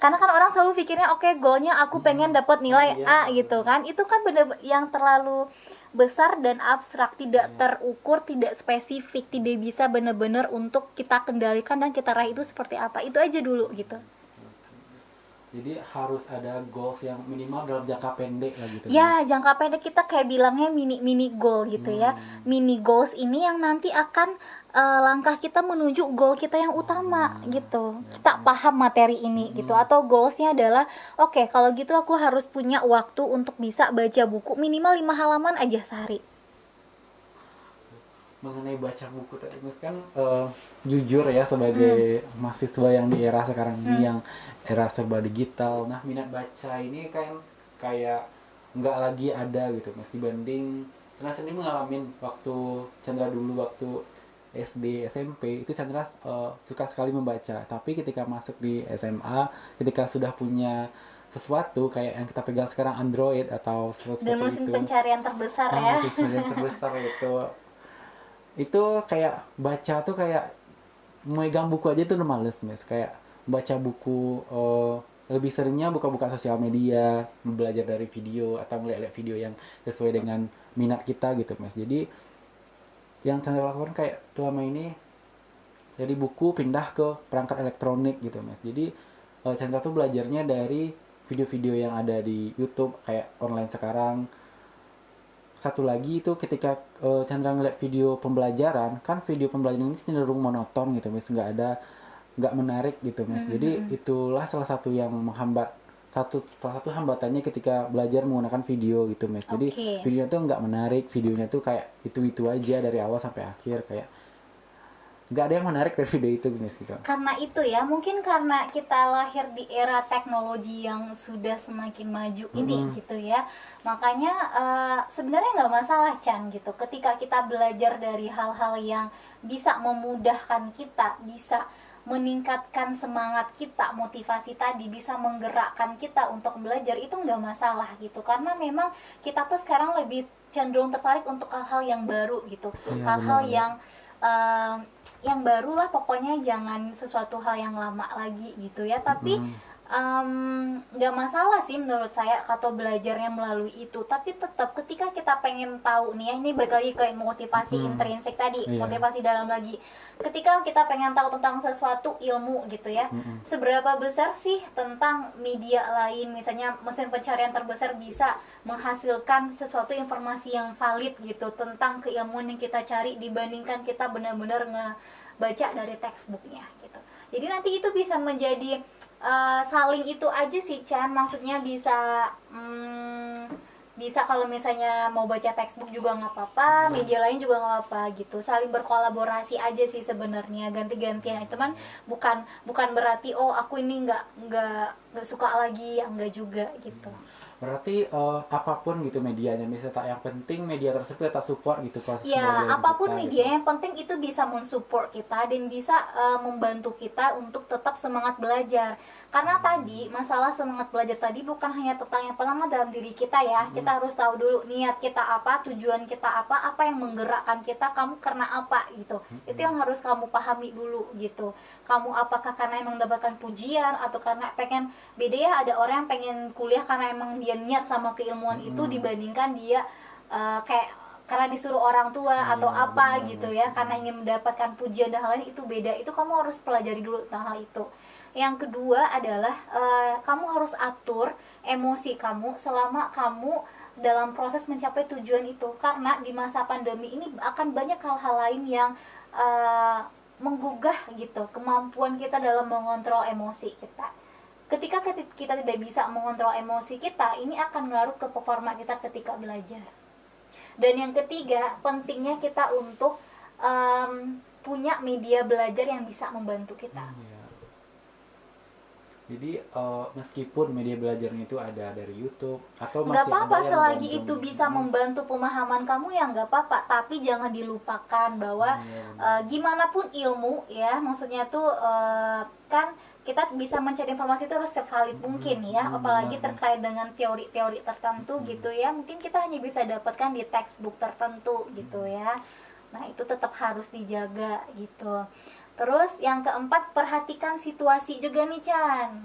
[SPEAKER 2] Karena kan orang selalu pikirnya oke, goalnya aku pengen dapat nilai A gitu kan. Itu kan benar yang terlalu besar dan abstrak, tidak terukur, tidak spesifik, tidak bisa benar-benar untuk kita kendalikan dan kita raih itu seperti apa. Itu aja dulu gitu.
[SPEAKER 1] Jadi harus ada goals yang minimal dalam jangka pendek lah gitu.
[SPEAKER 2] Ya, jangka pendek kita kayak bilangnya mini goal gitu ya. Mini goals ini yang nanti akan langkah kita menuju goal kita yang utama gitu. Kita paham materi ini gitu. Atau goalsnya adalah oke, kalau gitu aku harus punya waktu untuk bisa baca buku minimal 5 halaman aja sehari.
[SPEAKER 1] Mengenai baca buku tadi Mas kan jujur ya sebagai mahasiswa yang di era sekarang ini yang era serba digital, nah minat baca ini kan kayak nggak lagi ada gitu Mas, dibanding Chandra sendiri ngalamin waktu Chandra dulu waktu SD SMP itu Chandra suka sekali membaca, tapi ketika masuk di SMA, ketika sudah punya sesuatu kayak yang kita pegang sekarang Android atau sesuatu
[SPEAKER 2] dan mesin pencarian terbesar ya,
[SPEAKER 1] mesin pencarian terbesar itu kayak baca tuh kayak megang buku aja tuh udah males Mas, kayak baca buku lebih seringnya buka-buka sosial media, belajar dari video atau ngeliat-liat video yang sesuai dengan minat kita gitu Mas. Jadi yang Chandra lakukan kayak selama ini dari buku pindah ke perangkat elektronik gitu Mas. Jadi Chandra tuh belajarnya dari video-video yang ada di YouTube kayak online sekarang. Satu lagi itu ketika Chandra ngeliat video pembelajaran, kan video pembelajaran ini cenderung monoton gitu Mas, nggak menarik gitu Mas. Jadi itulah salah satu yang menghambat, salah satu hambatannya ketika belajar menggunakan video gitu Mas. Jadi videonya tuh nggak menarik, videonya tuh kayak itu aja dari awal sampai akhir, kayak nggak ada yang menarik dari video itu gitu.
[SPEAKER 2] Karena itu ya, mungkin karena kita lahir di era teknologi yang sudah semakin maju ini gitu ya, makanya sebenarnya nggak masalah Chan gitu ketika kita belajar dari hal-hal yang bisa memudahkan kita, bisa meningkatkan semangat kita, motivasi tadi bisa menggerakkan kita untuk belajar, itu nggak masalah gitu, karena memang kita tuh sekarang lebih cenderung tertarik untuk hal-hal yang baru gitu, hal-hal yang baru lah, pokoknya jangan sesuatu hal yang lama lagi gitu ya. Tapi nggak masalah sih menurut saya atau belajarnya melalui itu, tapi tetap ketika kita pengen tahu nih ya, ini balik lagi ke motivasi intrinsik tadi, motivasi dalam lagi, ketika kita pengen tahu tentang sesuatu ilmu gitu ya, seberapa besar sih tentang media lain, misalnya mesin pencarian terbesar bisa menghasilkan sesuatu informasi yang valid gitu tentang keilmuan yang kita cari dibandingkan kita benar-benar ngebaca dari textbooknya gitu. Jadi nanti itu bisa menjadi saling itu aja sih Chan, maksudnya bisa bisa kalau misalnya mau baca textbook juga nggak apa-apa, media lain juga nggak apa-apa gitu, saling berkolaborasi aja sih sebenarnya, ganti-gantian. Itu kan bukan berarti oh aku ini nggak suka lagi, ya enggak juga gitu.
[SPEAKER 1] Berarti apapun gitu medianya, misalnya yang penting media tersebut tetap support gitu proses
[SPEAKER 2] ya, apapun
[SPEAKER 1] kita,
[SPEAKER 2] media
[SPEAKER 1] gitu.
[SPEAKER 2] yang penting itu bisa mensupport kita dan bisa membantu kita untuk tetap semangat belajar. Karena tadi masalah semangat belajar tadi bukan hanya tentang yang pertama dalam diri kita ya. Kita harus tahu dulu niat kita apa, tujuan kita apa yang menggerakkan kita, kamu karena apa gitu. Itu yang harus kamu pahami dulu gitu. Kamu apakah karena emang mendapatkan pujian atau karena pengen, beda ya, ada orang yang pengen kuliah karena emang dia niat sama keilmuan itu dibandingkan dia kayak karena disuruh orang tua atau apa gitu ya, karena ingin mendapatkan pujian dan hal lain, itu beda. Itu kamu harus pelajari dulu tentang hal itu. Yang kedua adalah kamu harus atur emosi kamu selama kamu dalam proses mencapai tujuan itu, karena di masa pandemi ini akan banyak hal-hal lain yang menggugah gitu kemampuan kita dalam mengontrol emosi kita. Ketika kita tidak bisa mengontrol emosi kita, ini akan ngaruh ke performa kita ketika belajar. Dan yang ketiga, pentingnya kita untuk punya media belajar yang bisa membantu kita.
[SPEAKER 1] Jadi meskipun media belajarnya itu ada dari YouTube atau masih
[SPEAKER 2] nggak apa-apa
[SPEAKER 1] ada yang
[SPEAKER 2] selagi itu bisa membantu pemahaman kamu, ya nggak apa-apa. Tapi jangan dilupakan bahwa gimana pun ilmu ya, maksudnya tuh kan kita bisa mencari informasi itu harus sevalid mungkin ya, apalagi terkait dengan teori-teori tertentu gitu ya, mungkin kita hanya bisa dapatkan di textbook tertentu gitu ya. Nah itu tetap harus dijaga gitu. Terus yang keempat, perhatikan situasi juga nih Chan.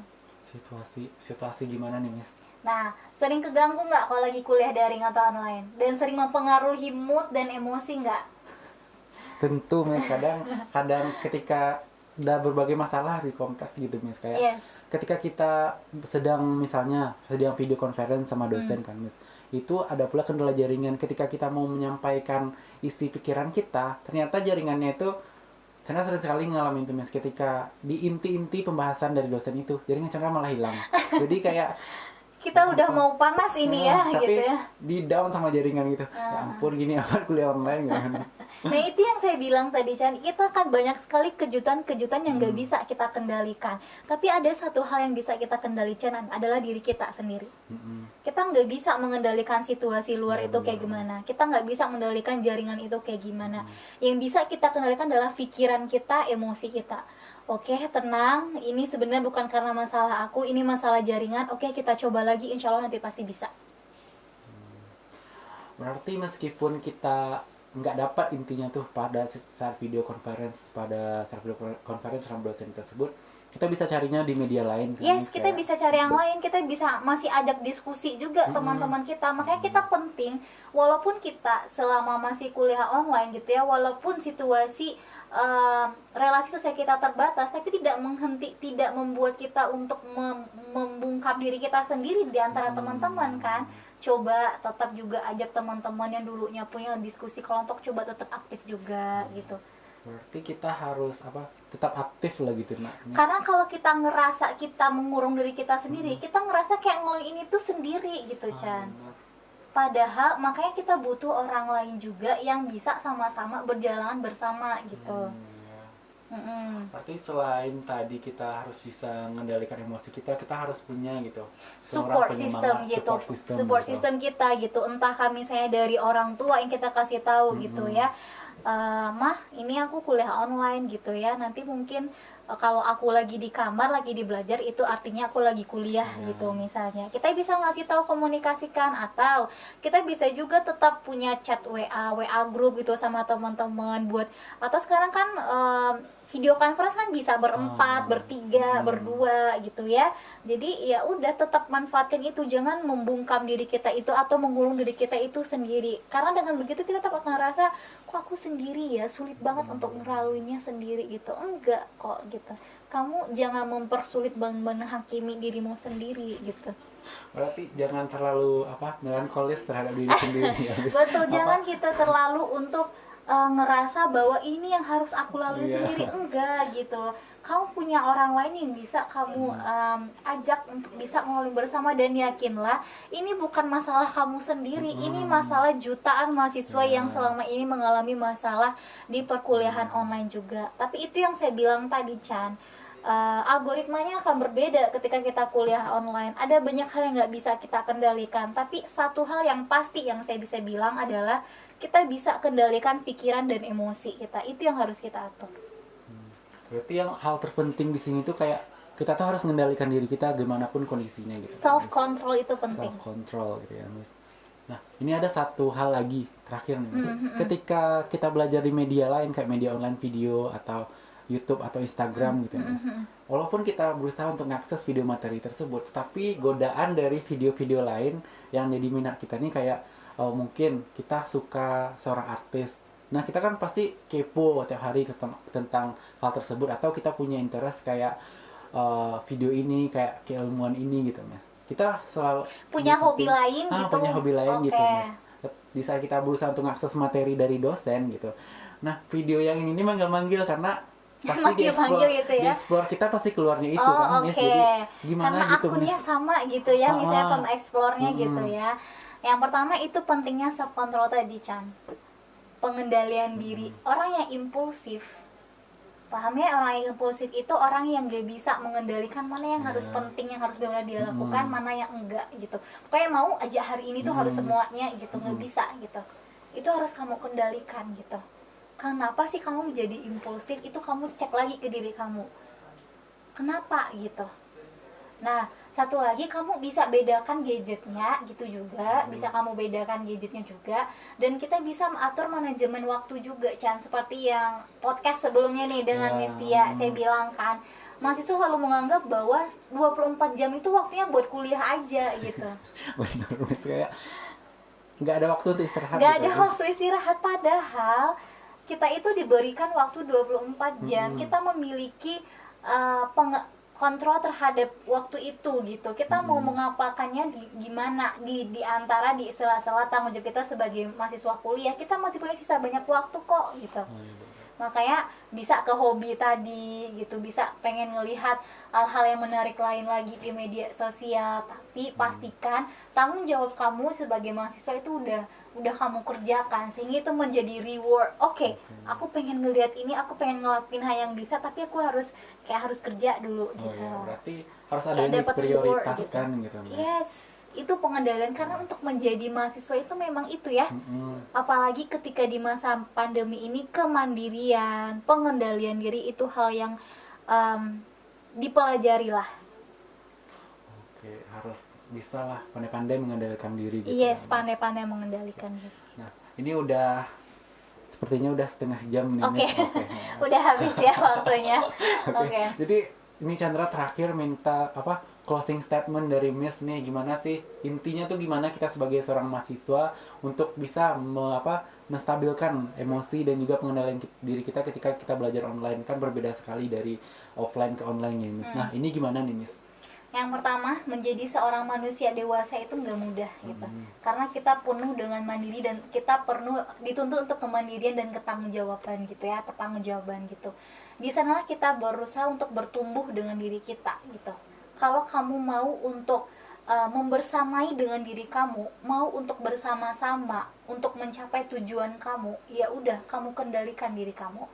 [SPEAKER 1] Situasi gimana nih Miss?
[SPEAKER 2] Nah, sering keganggu nggak kalau lagi kuliah daring atau online? Dan sering mempengaruhi mood dan emosi nggak?
[SPEAKER 1] Tentu Miss, kadang ketika ada berbagai masalah di kompleks gitu Miss, kayak ketika kita sedang video conference sama dosen kan Miss, itu ada pula kendala jaringan. Ketika kita mau menyampaikan isi pikiran kita, ternyata jaringannya itu, karena sering sekali ngalamin itu Miss, ketika di inti-inti pembahasan dari dosen itu jaringan channel malah hilang. Jadi kayak
[SPEAKER 2] kita udah mau panas ini ya
[SPEAKER 1] tapi
[SPEAKER 2] gitu ya,
[SPEAKER 1] di down sama jaringan gitu. Ya ampun, gini apa kuliah online gitu.
[SPEAKER 2] Nah itu yang saya bilang tadi Chan, kita kan banyak sekali kejutan-kejutan yang nggak bisa kita kendalikan. Tapi ada satu hal yang bisa kita kendalikan, adalah diri kita sendiri. Kita nggak bisa mengendalikan situasi luar itu kayak gimana, kita nggak bisa mengendalikan jaringan itu kayak gimana. Yang bisa kita kendalikan adalah pikiran kita, emosi kita. Oke, tenang, ini sebenarnya bukan karena masalah aku, ini masalah jaringan. Oke, kita coba lagi, insya Allah nanti pasti bisa.
[SPEAKER 1] Berarti meskipun kita nggak dapat intinya tuh pada saat video conference sama dosen tersebut, kita bisa carinya di media lain kan?
[SPEAKER 2] Yes, kita bisa cari yang lain, kita bisa masih ajak diskusi juga teman-teman kita. Makanya kita penting, walaupun kita selama masih kuliah online gitu ya, walaupun situasi relasi sosial kita terbatas, tapi tidak membuat kita untuk membungkam diri kita sendiri di antara teman-teman kan. Coba tetap juga ajak teman-teman yang dulunya punya diskusi kelompok, coba tetap aktif juga gitu.
[SPEAKER 1] Berarti kita harus tetap aktif lah gitu nak.
[SPEAKER 2] Karena kalau kita ngerasa kita mengurung diri kita sendiri, kita ngerasa kayak ngelakuin ini tuh sendiri gitu Chan. Padahal makanya kita butuh orang lain juga yang bisa sama-sama berjalan bersama gitu. Mm-mm.
[SPEAKER 1] Berarti selain tadi kita harus bisa mengendalikan emosi kita, kita harus punya gitu
[SPEAKER 2] Support
[SPEAKER 1] seorang
[SPEAKER 2] system
[SPEAKER 1] penyemangat,
[SPEAKER 2] gitu,
[SPEAKER 1] support
[SPEAKER 2] support
[SPEAKER 1] gitu.
[SPEAKER 2] system kita gitu, entah kami saya dari orang tua yang kita kasih tahu gitu
[SPEAKER 1] Mm-mm.
[SPEAKER 2] ya. Mah ini aku kuliah online gitu ya, nanti mungkin kalau aku lagi di kamar lagi di belajar itu artinya aku lagi kuliah gitu misalnya. Kita bisa ngasih tahu, komunikasikan, atau kita bisa juga tetap punya chat WA grup gitu sama teman-teman buat, atau sekarang kan video conference kan bisa berempat, bertiga, berdua gitu ya. Jadi ya udah, tetap manfaatkan itu, jangan membungkam diri kita itu atau mengurung diri kita itu sendiri, karena dengan begitu kita tetap ngerasa kok aku sendiri ya, sulit banget untuk ngelaluinnya sendiri gitu. Enggak kok gitu, kamu jangan mempersulit dan menghakimi dirimu sendiri gitu.
[SPEAKER 1] Berarti jangan terlalu melankolis terhadap diri sendiri ya.
[SPEAKER 2] Betul, jangan kita terlalu untuk ngerasa bahwa ini yang harus aku lalui sendiri. Enggak gitu, kamu punya orang lain yang bisa kamu ajak untuk bisa ngobrol bersama, dan yakinlah ini bukan masalah kamu sendiri, ini masalah jutaan mahasiswa yang selama ini mengalami masalah di perkuliahan online juga. Tapi itu yang saya bilang tadi, Chan, algoritmanya akan berbeda ketika kita kuliah online. Ada banyak hal yang nggak bisa kita kendalikan, tapi satu hal yang pasti yang saya bisa bilang adalah kita bisa kendalikan pikiran dan emosi kita. Itu yang harus kita atur.
[SPEAKER 1] Berarti yang hal terpenting di sini tuh kayak kita tuh harus mengendalikan diri kita gimana pun kondisinya gitu.
[SPEAKER 2] Self control itu penting.
[SPEAKER 1] Self control gitu ya, Miss. Nah, ini ada satu hal lagi terakhir nih, Miss. Ketika kita belajar di media lain kayak media online video atau YouTube atau Instagram gitu ya, Miss. Walaupun kita berusaha untuk mengakses video materi tersebut, tapi godaan dari video-video lain yang jadi minat kita nih kayak mungkin kita suka seorang artis. Nah, kita kan pasti kepo tiap hari tentang hal tersebut, atau kita punya interest kayak video ini, kayak keilmuan ini gitu, Mas. Kita selalu
[SPEAKER 2] punya hobi lain gitu.
[SPEAKER 1] Punya hobi lain gitu, Mas. Di saat kita berusaha untuk mengakses materi dari dosen gitu. Nah, video yang ini manggil-manggil karena pasti di-explore kita pasti keluarnya itu kan, Miss. Jadi gimana
[SPEAKER 2] karena
[SPEAKER 1] gitu,
[SPEAKER 2] akunnya
[SPEAKER 1] Miss?
[SPEAKER 2] sama gitu ya, misalnya pem-explore-nya gitu ya. Yang pertama itu pentingnya self control tadi, Chan. Pengendalian diri. Orang yang impulsif, paham ya, orang yang impulsif itu orang yang gak bisa mengendalikan mana yang harus penting, yang harus benar-benar dia lakukan, mana yang enggak gitu. Pokoknya mau aja hari ini tuh harus semuanya gitu, nggak bisa gitu. Itu harus kamu kendalikan gitu. Kenapa sih kamu menjadi impulsif? Itu kamu cek lagi ke diri kamu, kenapa gitu. Nah, satu lagi, kamu bisa bedakan gadgetnya gitu juga, bisa kamu bedakan gadgetnya juga, dan kita bisa mengatur manajemen waktu juga, Chan. Seperti yang podcast sebelumnya nih dengan Miss Tia, saya bilang kan, mahasiswa selalu menganggap bahwa 24 jam itu waktunya buat kuliah aja gitu.
[SPEAKER 1] Benar, Miss, kayak nggak ada waktu untuk istirahat.
[SPEAKER 2] Nggak ada waktu istirahat, padahal kita itu diberikan waktu 24 jam. Kita memiliki kontrol terhadap waktu itu gitu. Kita mau mengapakannya gimana di antara di sela-sela tanggung jawab kita sebagai mahasiswa kuliah, kita masih punya sisa banyak waktu kok gitu. Makanya bisa ke hobi tadi gitu, bisa pengen ngelihat hal-hal yang menarik lain lagi di media sosial, tapi pastikan tanggung jawab kamu sebagai mahasiswa itu udah kamu kerjakan sehingga itu menjadi reward. Oke, aku pengen ngelihat ini, aku pengen ngelakuin hal yang bisa, tapi aku harus kerja dulu gitu.
[SPEAKER 1] Berarti harus ada yang diprioritaskan gitu.
[SPEAKER 2] Yes, itu pengendalian, karena untuk menjadi mahasiswa itu memang itu ya. Apalagi ketika di masa pandemi ini, kemandirian, pengendalian diri itu hal yang dipelajari lah.
[SPEAKER 1] Oke, harus bisa lah pandai-pandai mengendalikan diri gitu.
[SPEAKER 2] Yes, pandai-pandai mengendalikan diri.
[SPEAKER 1] Nah, ini sepertinya udah setengah jam nih.
[SPEAKER 2] Oke. Udah habis ya waktunya. Oke.
[SPEAKER 1] Jadi ini Chandra terakhir minta closing statement dari Miss nih, gimana sih intinya tuh, gimana kita sebagai seorang mahasiswa untuk bisa menstabilkan emosi dan juga pengendalian diri kita ketika kita belajar online, kan berbeda sekali dari offline ke online nih, Miss. Nah, ini gimana nih, Miss?
[SPEAKER 2] Yang pertama, menjadi seorang manusia dewasa itu nggak mudah gitu. Karena kita penuh dengan mandiri dan kita perlu dituntut untuk kemandirian dan ketanggung-jawaban gitu ya, pertanggungjawaban gitu. Di sanalah kita berusaha untuk bertumbuh dengan diri kita gitu. Kalau kamu mau untuk membersamai dengan diri kamu, mau untuk bersama-sama untuk mencapai tujuan kamu, ya udah, kamu kendalikan diri kamu.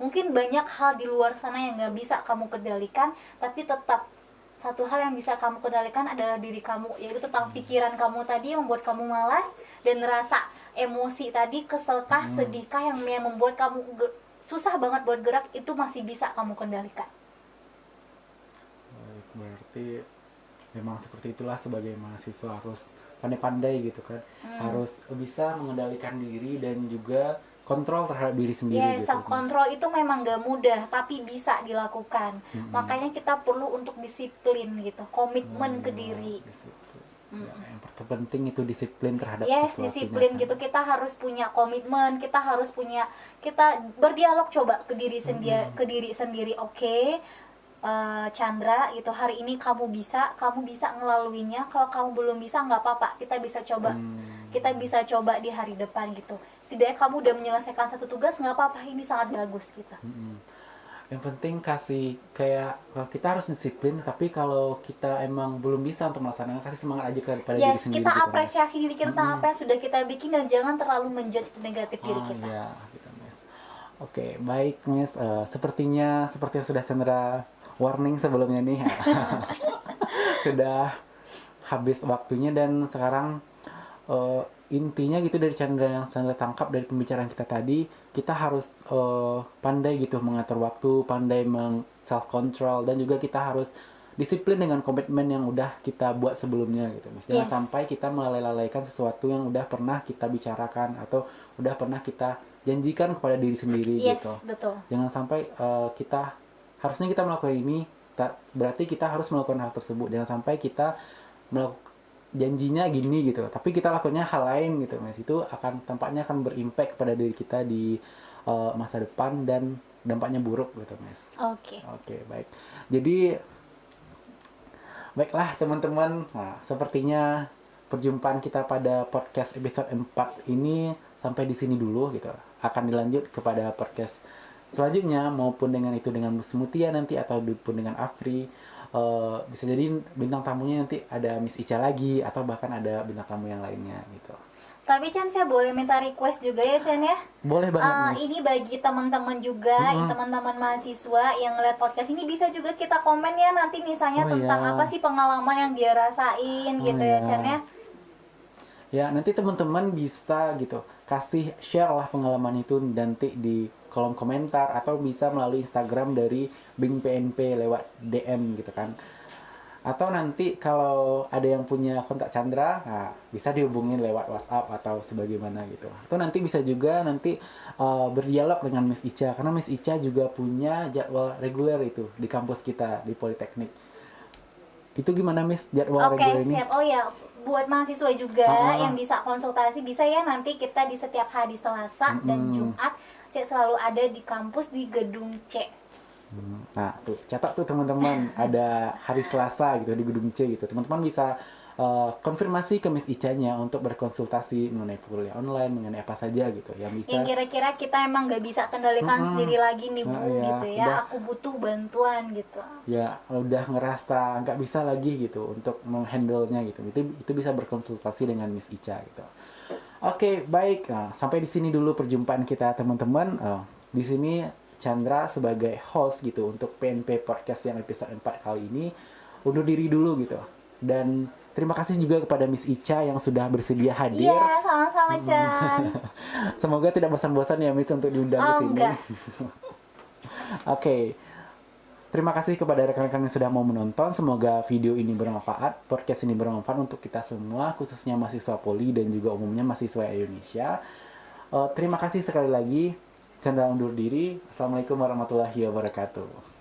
[SPEAKER 2] Mungkin banyak hal di luar sana yang nggak bisa kamu kendalikan, tapi tetap satu hal yang bisa kamu kendalikan adalah diri kamu, yaitu tentang pikiran kamu tadi yang membuat kamu malas, dan rasa emosi tadi, keselkah, sedihkah yang membuat kamu susah banget buat gerak, itu masih bisa kamu kendalikan.
[SPEAKER 1] Baik, berarti memang seperti itulah sebagai mahasiswa harus pandai-pandai gitu kan, harus bisa mengendalikan diri dan juga kontrol terhadap diri sendiri
[SPEAKER 2] Yes,
[SPEAKER 1] gitu.
[SPEAKER 2] self control itu memang gak mudah, tapi bisa dilakukan. Makanya kita perlu untuk disiplin gitu, komitmen ke diri.
[SPEAKER 1] Disiplin. Ya, yang terpenting itu disiplin terhadap
[SPEAKER 2] Yes,
[SPEAKER 1] sesuatunya
[SPEAKER 2] disiplin
[SPEAKER 1] kan.
[SPEAKER 2] gitu. Kita harus punya komitmen, kita berdialog coba ke diri sendiri. Oke, Chandra, itu hari ini kamu bisa ngelaluinya. Kalau kamu belum bisa, nggak apa-apa, kita bisa coba di hari depan gitu. Setidaknya kamu udah menyelesaikan satu tugas, nggak apa-apa, ini sangat bagus gitu.
[SPEAKER 1] Yang penting kasih kayak kita harus disiplin, tapi kalau kita emang belum bisa untuk melaksanakan, kasih semangat aja kepada diri
[SPEAKER 2] Yes,
[SPEAKER 1] sendiri
[SPEAKER 2] kita
[SPEAKER 1] gitu,
[SPEAKER 2] apresiasi diri kita tentang apa yang sudah kita bikin, dan jangan terlalu menjudge negatif diri
[SPEAKER 1] Mas.
[SPEAKER 2] kita.
[SPEAKER 1] Ya, gitu, Mas. Oke, baik, Mas. Sepertinya seperti yang sudah Chandra warning sebelumnya nih, sudah habis waktunya, dan sekarang intinya gitu dari Chandra yang Chandra tangkap dari pembicaraan kita tadi, kita harus pandai gitu mengatur waktu, pandai self control, dan juga kita harus disiplin dengan komitmen yang udah kita buat sebelumnya gitu, Mas. Jangan sampai kita melalaikan sesuatu yang udah pernah kita bicarakan atau udah pernah kita janjikan kepada diri sendiri gitu.
[SPEAKER 2] Betul.
[SPEAKER 1] Jangan sampai harusnya kita melakukan ini, berarti kita harus melakukan hal tersebut. Jangan sampai kita melakukan janjinya gini gitu, tapi kita lakukannya hal lain gitu, Mas. Itu tampaknya akan berimpact kepada diri kita di masa depan, dan dampaknya buruk gitu, Mas. Oke, baik. Jadi baiklah teman-teman, nah sepertinya perjumpaan kita pada podcast episode 4 ini sampai di sini dulu gitu. Akan dilanjut kepada podcast selanjutnya, maupun dengan Miss Mutia nanti, ataupun dengan Afri. Bisa jadi bintang tamunya nanti ada Miss Ica lagi, atau bahkan ada bintang tamu yang lainnya gitu.
[SPEAKER 2] Tapi Chan, saya boleh minta request juga ya, Chan ya?
[SPEAKER 1] Boleh banget, Miss.
[SPEAKER 2] Ini bagi teman-teman juga, teman-teman mahasiswa yang ngeliat podcast ini, bisa juga kita komen ya nanti misalnya tentang apa sih pengalaman yang dia rasain gitu ya, Chan ya.
[SPEAKER 1] Ya, nanti teman-teman bisa gitu kasih share lah pengalaman itu nanti di kolom komentar, atau bisa melalui Instagram dari Bing PNP lewat DM gitu kan. Atau nanti kalau ada yang punya kontak Chandra, nah, bisa dihubungin lewat WhatsApp atau sebagaimana gitu. Atau nanti bisa juga berdialog dengan Miss Ica, karena Miss Ica juga punya jadwal reguler itu di kampus kita di Politeknik. Itu gimana, Miss, jadwal reguler ini?
[SPEAKER 2] Oke, siap. Oh ya, buat mahasiswa juga yang bisa konsultasi, bisa ya nanti kita di setiap hari Selasa dan Jumat saya selalu ada di kampus di gedung C.
[SPEAKER 1] Nah, tuh catat tuh teman-teman, ada hari Selasa gitu di gedung C gitu. Teman-teman bisa konfirmasi ke Miss Ica-nya untuk berkonsultasi mengenai kuliah online, mengenai apa saja gitu yang bisa.
[SPEAKER 2] Yang kira-kira kita emang nggak bisa kendalikan sendiri lagi nih, Bu, gitu ya. Aku butuh bantuan gitu.
[SPEAKER 1] Ya, udah ngerasa nggak bisa lagi gitu untuk menghandle-nya gitu. Itu bisa berkonsultasi dengan Miss Ica gitu. Oke, baik. Nah, sampai di sini dulu perjumpaan kita, teman-teman. Di sini Chandra sebagai host gitu untuk PNP Podcast yang episode 4 kali ini undur diri dulu gitu. Dan terima kasih juga kepada Miss Ica yang sudah bersedia hadir.
[SPEAKER 2] Iya, sama-sama, Chan.
[SPEAKER 1] Semoga tidak bosan-bosan ya, Miss, untuk diundang ke sini.
[SPEAKER 2] Enggak.
[SPEAKER 1] Oke. Terima kasih kepada rekan-rekan yang sudah mau menonton. Semoga video ini bermanfaat, podcast ini bermanfaat untuk kita semua, khususnya mahasiswa Poli dan juga umumnya mahasiswa Indonesia. Terima kasih sekali lagi. Chandra undur diri. Assalamualaikum warahmatullahi wabarakatuh.